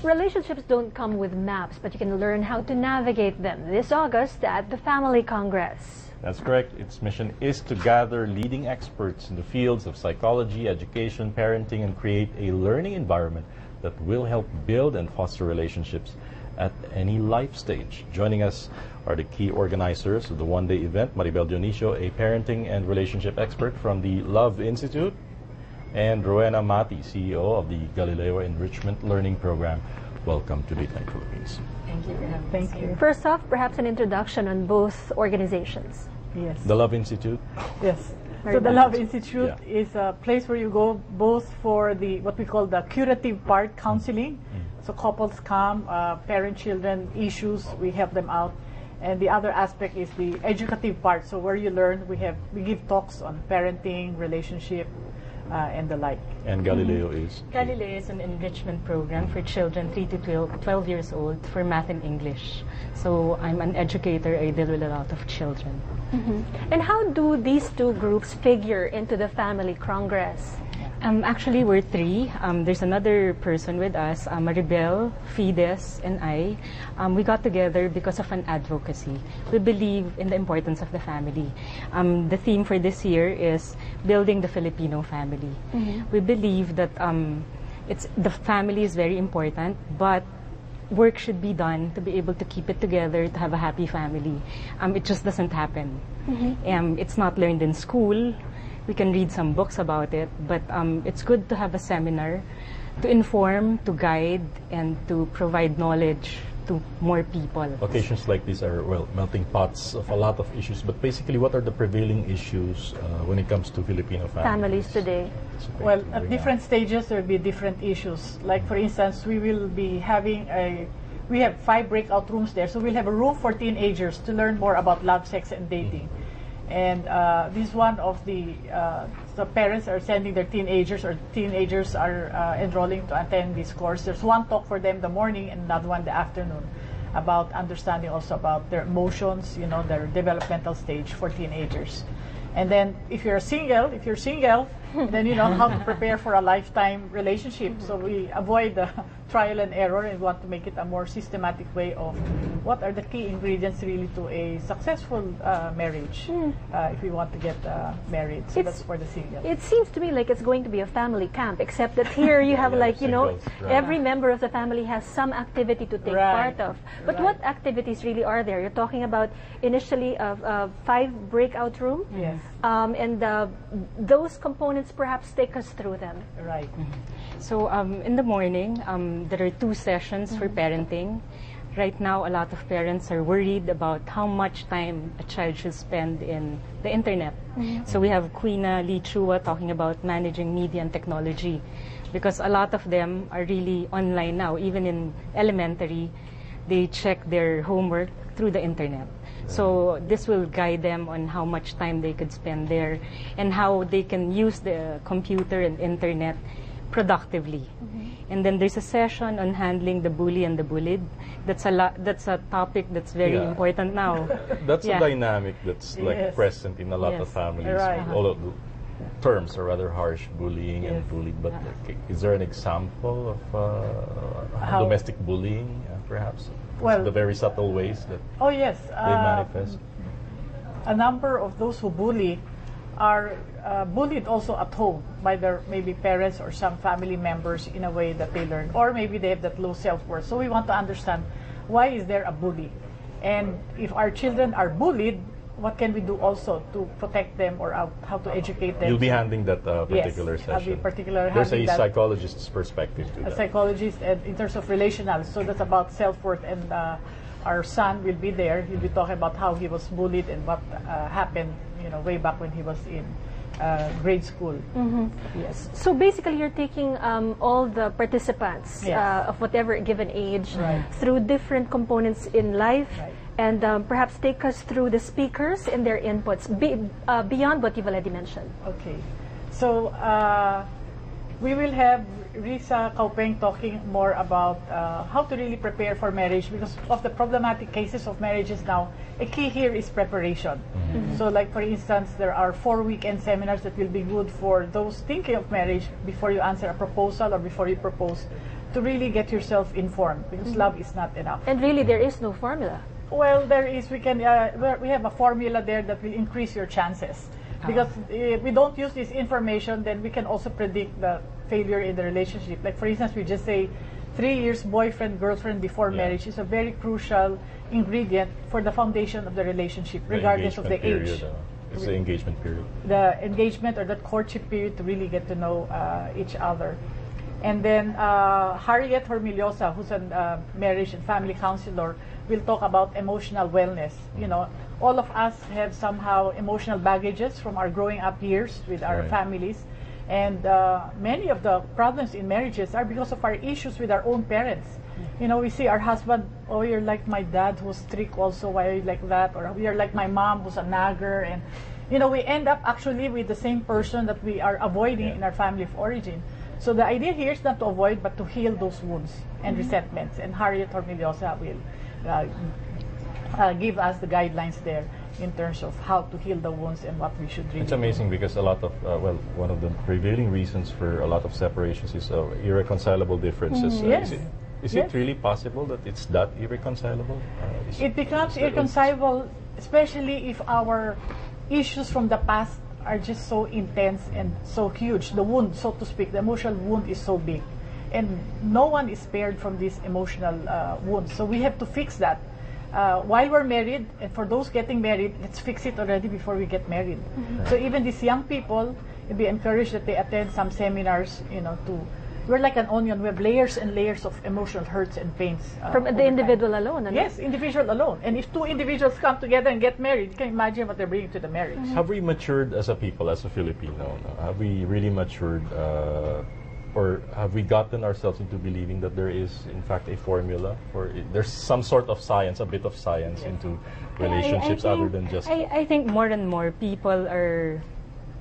Relationships don't come with maps, but you can learn how to navigate them this August at the Family Congress. That's correct. Its mission is to gather leading experts in the fields of psychology, education, parenting, and create a learning environment that will help build and foster relationships at any life stage. Joining us are the key organizers of the one-day event, Maribel Dionisio, a parenting and relationship expert from the Love Institute, and Rowena, Matti, CEO of the Galileo Enrichment Learning Program. Welcome to Dateline Philippines. Thank you for having us. Thank you. First off, perhaps an introduction on both organizations. Yes. The Love Institute? Yes. Very So the good. Love Institute is a place where you go both for the what we call the curative part, counseling. So couples come, parent-children issues, we help them out. And the other aspect is the educative part. So where you learn, we give talks on parenting, relationship, and the like. And Galileo is? Galileo is an enrichment program for children 3 to 12 years old for math and English. So I'm an educator. I deal with a lot of children. And how do these two groups figure into the Family Congress? Actually, we're three. There's another person with us, Maribel, Fides, and I. We got together because of an advocacy. We believe in the importance of the family. The theme for this year is building the Filipino family. We believe that the family is very important, but work should be done to be able to keep it together, to have a happy family. It just doesn't happen. It's not learned in school. We can read some books about it, but it's good to have a seminar to inform, to guide, and to provide knowledge to more people. Occasions like these are, well, melting pots of a lot of issues, but basically what are the prevailing issues when it comes to Filipino families Today. Well, at different stages, there will be different issues. Like, for instance, we will be having we have 5 breakout rooms there. So we'll have a room for teenagers to learn more about love, sex, and dating. And this is one of the parents are sending their teenagers, or teenagers are enrolling to attend this course. There's one talk for them in the morning and another one in the afternoon about understanding also about their emotions, their developmental stage for teenagers. And then if you're single, then you know how to prepare for a lifetime relationship. So we avoid the trial and error and want to make it a more systematic way of what are the key ingredients really to a successful marriage if we want to get married. So that's for the single. It seems to me like it's going to be a family camp, except that here you have every member of the family has some activity to take part of. But what activities really are there? You're talking about initially 5 breakout rooms. Yes. And those components, perhaps take us through them. Right. So in the morning, there are 2 sessions for parenting. Right now, a lot of parents are worried about how much time a child should spend in the internet. So we have Queena Lee Chua talking about managing media and technology, because a lot of them are really online now. Even in elementary, they check their homework through the internet. So this will guide them on how much time they could spend there and how they can use the computer and internet productively. And then there's a session on handling the bully and the bullied. That's a topic that's very important now. That's a dynamic that's like present in a lot of families. All of the terms are rather harsh, bullying and bullied. But is there an example of domestic bullying, perhaps? Well, the very subtle ways that they manifest. A number of those who bully are bullied also at home by their maybe parents or some family members in a way that they learn, or maybe they have that low self-worth. So we want to understand, why is there a bully? And if our children are bullied, what can we do also to protect them, or how to educate them? You'll be handling that particular session. There's a psychologist's perspective to that. A psychologist, and in terms of relational, so that's about self-worth. And our son will be there. He'll be talking about how he was bullied and what happened, way back when he was in grade school. Yes. So basically, you're taking all the participants of whatever given age through different components in life. And perhaps take us through the speakers and their inputs beyond what you've already mentioned. Okay. So we will have Risa Kaupeng talking more about how to really prepare for marriage, because of the problematic cases of marriages now. A key here is preparation. So like, for instance, there are 4 weekend seminars that will be good for those thinking of marriage before you answer a proposal or before you propose, to really get yourself informed, because love is not enough. And really, there is no formula. Well, there is. We have a formula there that will increase your chances. Because if we don't use this information, then we can also predict the failure in the relationship. Like, for instance, we just say 3 years boyfriend, girlfriend before marriage is a very crucial ingredient for the foundation of the relationship, regardless of the age. It's the engagement period. The engagement or the courtship period to really get to know each other. And then Harriet Hormillosa, who's a marriage and family counselor, will talk about emotional wellness. You know, all of us have somehow emotional baggages from our growing up years with our families. And many of the problems in marriages are because of our issues with our own parents. You know, we see our husband, oh, you're like my dad who's strict also, why are you like that? Or you're like my mom who's a nagger. And, you know, we end up actually with the same person that we are avoiding in our family of origin. So the idea here is not to avoid, but to heal those wounds and resentments. And Harriet Hormillosa will give us the guidelines there in terms of how to heal the wounds and what we should really It's amazing because a lot of, one of the prevailing reasons for a lot of separations is irreconcilable differences. Yes. Is it really possible that it's that irreconcilable? It becomes irreconcilable, especially if our issues from the past are just so intense and so huge. The wound, so to speak, the emotional wound is so big. And no one is spared from this emotional wound. So we have to fix that while we're married. And for those getting married, let's fix it already before we get married. So even these young people, it'd be encouraged that they attend some seminars, you know, we're like an onion. We have layers and layers of emotional hurts and pains. From the individual alone, ano? Yes, individual alone. And if two individuals come together and get married, you can imagine what they're bringing to the marriage. Have we matured as a people, as a Filipino? Have we really matured, or have we gotten ourselves into believing that there is, in fact, a formula, or there's some sort of science, a bit of science into relationships other than just... I think more and more people are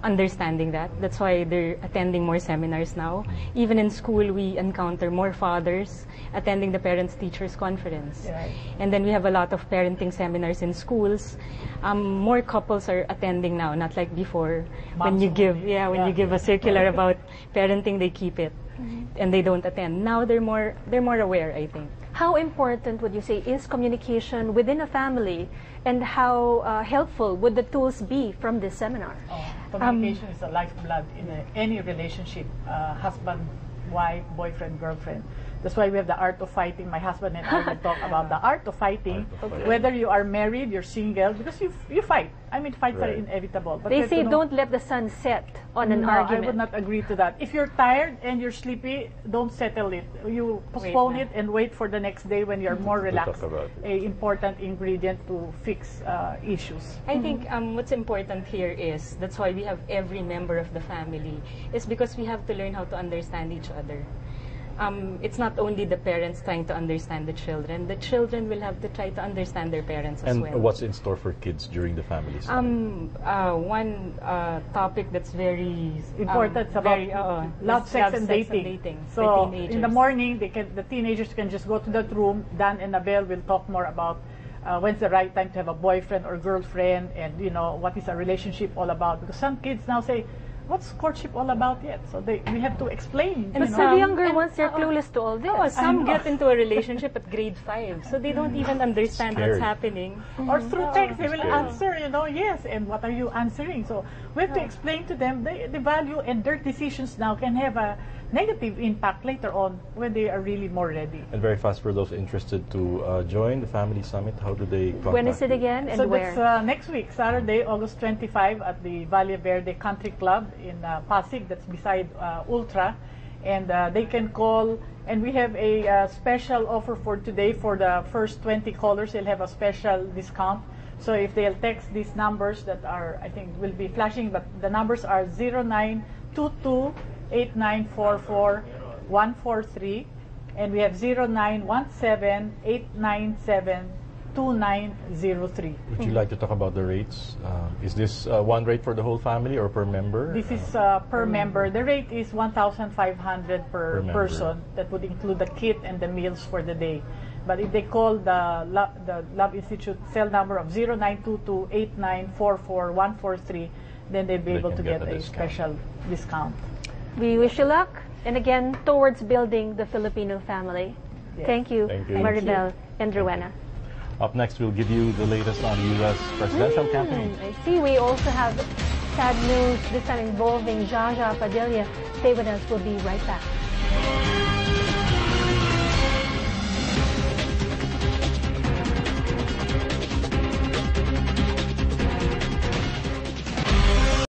understanding that. That's why they're attending more seminars now. Even in school, we encounter more fathers attending the parents-teachers conference. Right. And then we have a lot of parenting seminars in schools. More couples are attending now, not like before. When you give a circular about parenting, they keep it and they don't attend. Now they're more aware, I think. How important would you say is communication within a family, and how helpful would the tools be from this seminar? Communication is the lifeblood in any relationship, husband, wife, boyfriend, girlfriend. That's why we have the art of fighting. My husband and I will talk about the art of fighting, whether you are married, you're single, because you fight. I mean, fights are inevitable. But they say don't let the sun set on an argument. I would not agree to that. If you're tired and you're sleepy, don't settle it. You postpone it and wait for the next day when you're more relaxed. An important ingredient to fix issues. I think what's important here is, that's why we have every member of the family, is because we have to learn how to understand each other. It's not only the parents trying to understand the children will have to try to understand their parents as well. And what's in store for kids during the family One topic that's very important is about love, sex, and dating. So in the morning, the teenagers can just go to that room. Dan and Abel will talk more about when's the right time to have a boyfriend or girlfriend, and what is a relationship all about. Because some kids now say, what's courtship all about yet? So we have to explain. But for the younger ones, they're clueless to all this. Some get into a relationship at grade 5, so they don't even understand what's happening. Or through text, they will answer, yes, and what are you answering? So we have to explain to them the value, and their decisions now can have a negative impact later on when they are really more ready. And very fast, for those interested to join the Family Summit, how do they contact When is it again, and where? So that's next week, Saturday, August 25 at the Valle Verde Country Club in Pasig. That's beside Ultra. And they can call, and we have a special offer for today. For the first 20 callers, they'll have a special discount. So if they'll text these numbers that are, I think, will be flashing, but the numbers are 0922 8944-143, and we have 0917-897-143. 2903. Would you like to talk about the rates? Is this one rate for the whole family or per member? This is per member. The rate is 1,500 per person. That would include the kit and the meals for the day. But if they call the Love Institute cell number of 0922-8944-143, then they'll be able to get a special discount. We wish you luck, and again, towards building the Filipino family. Yes. Thank you, Thank you. Maribel and Rowena. Up next, we'll give you the latest on U.S. presidential campaign. I see we also have sad news, this time involving Jaja Padilla. Stay with us, we'll be right back.